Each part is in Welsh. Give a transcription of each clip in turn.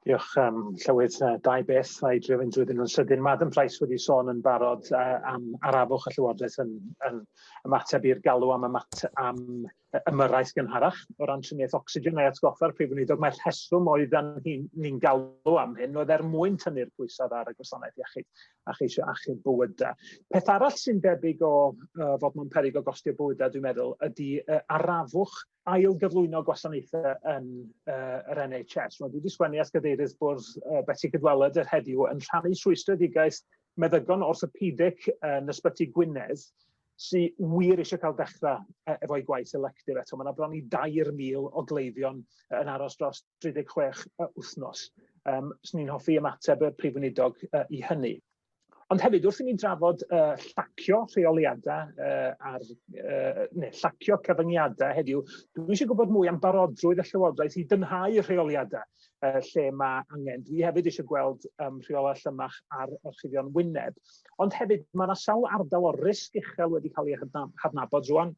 Diolch, Llywydd, dau beth a'i drio fynd drwyddyn nhw'n sydyn. Madam Frys wedi sôn yn barod am arafwch y Llywodraeth yn ymateb i'r galw am ymyrraeth gynharach o ran triniaeth ocsigen neu atgoffa'r Prif Weinidog. Mae'r rheswm oedd ni'n galw am hyn oedd mwyn tynnu'r pwysau ar y gwasanaeth iechyd a cheisio achub bywydau. Peth arall sy'n debyg o fod mewn peryg o gostio bywydau, dwi'n meddwl, ydy arafwch ail gyflwyno gwasanaethau yn yr NHS. Dwi wedi sgwennu at gadeirydd bwrdd Betty Cydweled yr heddiw yn rhannu rhwystredigaeth meddygon orthopaedig yn Ysbyty Gwynedd sy'n wir eisiau cael dechrau efo'i gwaith electif eto. Mae yna bron i 2,000 o gleifion yn aros dros 36 wythnos. Swn i'n hoffi ymateb y Prif Weinidog i hynny. Ond hefyd, wrth i ni drafod llacio rheoliadau llacio cyfyngiadau heddiw, dwi eisiau gwybod mwy am barodrwydd y Llywodraeth i dynhau rheoliadau lle mae angen. Dwi hefyd eisiau gweld rheolau llymach ar orchuddion Wynedd. Ond hefyd, mae yna sawl ardal o risg uchel wedi cael ei hadnabod rwan.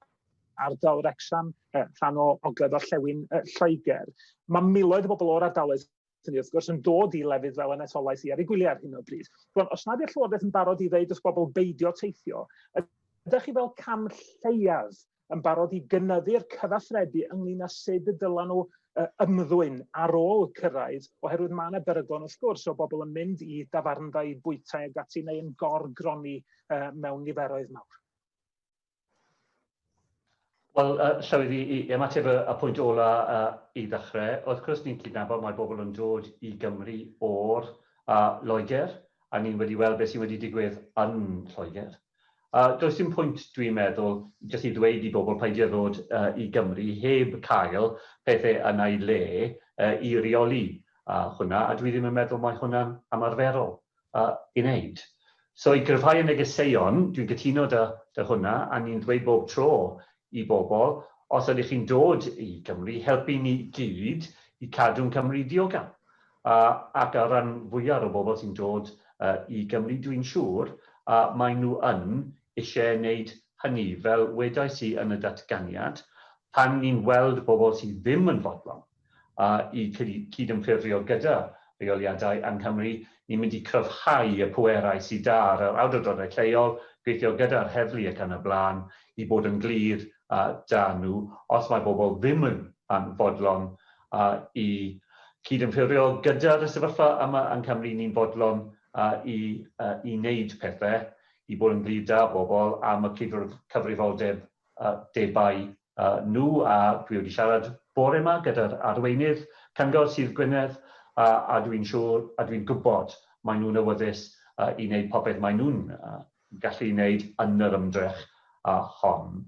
Ardal Wrecsam, rhan o ogledd orllewin Lloegr. Mae miloedd o bobl o'r ardaloedd wrth gwrs yn dod i lefydd fel y netolaeth i ar ei gwyliau ar hyn o bryd. Os nad yw'r Llywodraeth yn barod i ddeud wrth bobl beidio teithio, ydych chi fel cam lleiaf yn barod i gynyddu'r cyfathrebu ynglyn â sut y dylan nhw ymddwyn ar ôl cyrraedd, oherwydd mae yna beryglon wrth gwrs o bobl yn mynd i dafarndai bwytai ag ati neu yn gorgroni mewn niferoedd mawr. Wel, Llawer i ymateb y pwynt ola i ddechrau, wrth gwrs ni'n cydnabod mae bobl yn dod i Gymru o'r Lloegr, a ni'n wedi weld beth sydd wedi digwydd yn Lloegr. Does dim pwynt, dwi'n meddwl, jyst i ddweud i bobl peidio ddod i Gymru heb cael pethau yn ei le i reoli hwnna, a dwi ddim yn meddwl mae hwnna'n ymarferol i wneud. So i gryfhau y negeseuon, dwi'n cytuno dy hwnna, a ni'n dweud bob tro i bobl, os ydych chi'n dod i Gymru, helpu ni gyd i cadw'n Cymru diogan. Ac ar ran fwyaf o bobl sy'n dod i Gymru, dwi'n siŵr, mae nhw eisiau wneud hynny, fel wedais i yn y Ddatganiad, pan ni'n weld bobl sydd ddim yn fodlon i cydymffurfio gyda reoliadau yng Nghymru, ni'n mynd i cryfhau y pwerau sydd dar yr awdurdodau lleol, gweithio gyda'r heddlu ac yn y blaen, i bod yn glir da nhw, os mae bobl ddim yn fodlon i cydymffurfio gyda'r sefyllfa yma yn Cymru, ni'n fodlon i wneud pethau, i bod yn glir da bobl am y cyfrifoldeb debau nhw, a dwi wedi siarad bore yma gyda'r arweinydd Cyngor Sydd Gwynedd, a dwi'n siŵr, a dwi'n gwybod mae nhw'n awyddus i wneud popeth mae nhw'n gallu wneud yn yr ymdrech hon.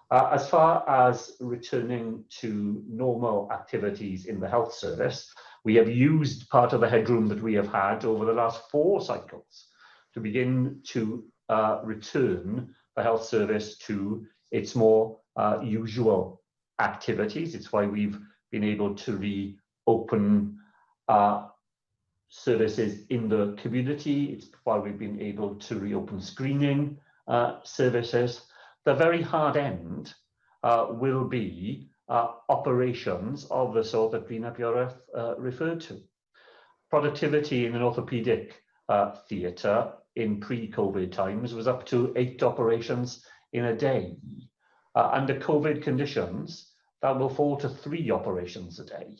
As far as returning to normal activities in the health service, we have used part of the headroom that we have had over the last 4 cycles to begin to return the health service to its more usual activities. It's why we've been able to reopen services in the community. It's why we've been able to reopen screening services. The very hard end will be operations of the sort that Brina Biorath referred to. Productivity in an orthopaedic theatre in pre-COVID times was up to 8 operations in a day. Under COVID conditions, that will fall to 3 operations a day.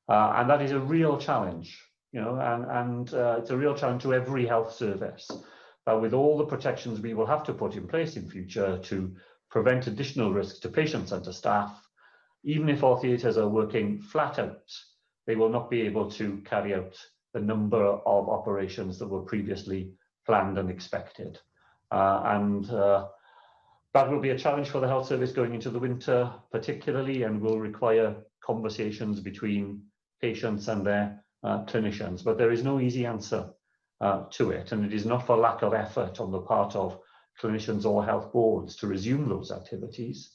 And that is a real challenge, and it's a real challenge to every health service. With all the protections we will have to put in place in future to prevent additional risks to patients and to staff, even if our theatres are working flat out, they will not be able to carry out the number of operations that were previously planned and expected. That will be a challenge for the health service going into the winter particularly, and will require conversations between patients and their clinicians. But there is no easy answer to it, and it is not for lack of effort on the part of clinicians or health boards to resume those activities.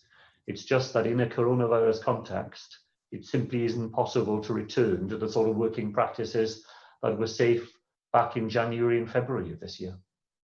It's just that in a coronavirus context, it simply isn't possible to return to the sort of working practices that were safe back in January and February of this year.